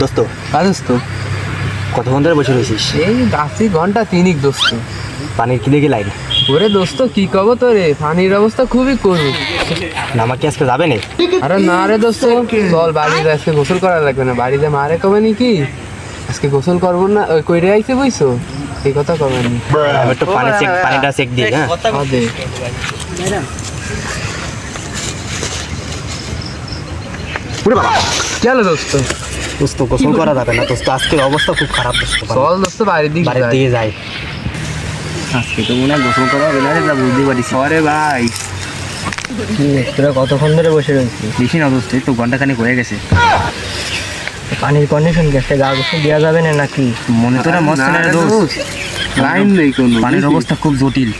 দোস্ত দোস্ত কতক্ষণ ধরে বসে রয়েছিস? এই আছি ঘন্টা তিনিক দোস্ত। পানির কি দেখি লাইন? ওরে দোস্ত কি কব তোরে, পানির অবস্থা খুবই করুন। নামা কি আজকে যাবে না? আরে না রে দোস্ত, চল বাড়িতে আজকে গোসল করা লাগবে না। বাড়িতে মারে কবে নাকি আজকে গোসল করবো না, ওই কইরে আইছে বুঝছো, এই কথা কবে নি। আমি একটু পানিটা চেক দিই। হ্যাঁ দে ওরে বাবা, কি হলো দোস্ত? দোস্ত গোসল করা যাবে না দোস্ত, আজকের অবস্থা খুব খারাপ দোস্ত। চল দোস্ত বাড়ির দিকে বাড়ির যাই। দিকে যাই। আজকে তো মনে হয় গোসল করা হবে না রে, যা বুঝতে পারিস। আরে ভাই তোরা কতক্ষণ ধরে বসে রয়েছিস? বেশি না দোস্ত, এই তো ঘন্টাখানেক হয়ে গেছে। পানির কন্ডিশন কি একটা গা গোসল দেওয়া যাবে না নাকি? মনে তো না মস্ত না রে দোস্ত, লাইন নেই কোনো, পানির অবস্থা খুব জটিল।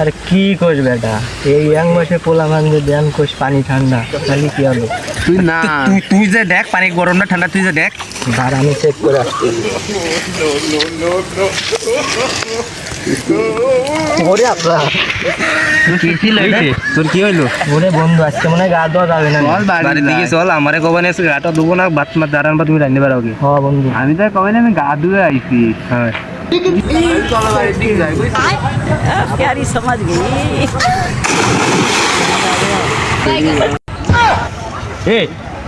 আরে কি করিস বেটা, এই ইয়াং বয়সে পোলা ভাঙবে ব্যায়াম করিস, পানি ঠান্ডা তাহলে কি হলো? তুই না তুই যে দেখ পানি গরম না ঠান্ডা, তুই যে দেখ। আর আমি চেক করে আসছি। ওরে আপনার তোর কি হইলো? ওরে বন্ধু আজকে মনে হয় গা ধোয়া যাবে না। চল বাড়ির দিকে চল। চল, আমারে কবে নিয়ে গাটা ধুবো না, ভাত মাত দাঁড়ান বা তুমি রান্না পারো কি? হ বন্ধু, আমি তো কবে না, আমি গা ধুয়ে আইছি। হ্যাঁ চল বাড়ির দিকে যাই বুঝছো? प्यारी समझ गई। এ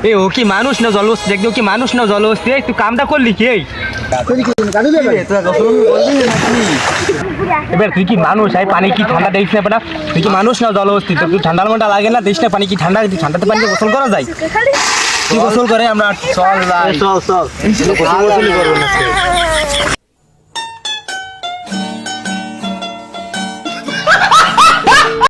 এ ও কি মানুষ না জলবস্তি? দেখবে ও কি মানুষ না জলবস্তি? এই তুই কামটা করলি কি? এই এবার তুই কি মানুষ? এই পানি কি ঠান্ডা দিস না বেটা? তুই কি মানুষ না জলবস্তি? তো তুই ঠান্ডা মান্ডা লাগে না, দিস না পানি কি ঠান্ডা? ঠান্ডাতে পানিতে গোসল করা যায়? তুই গোসল করে আমরা চল যাই। চল গোসল করবো না।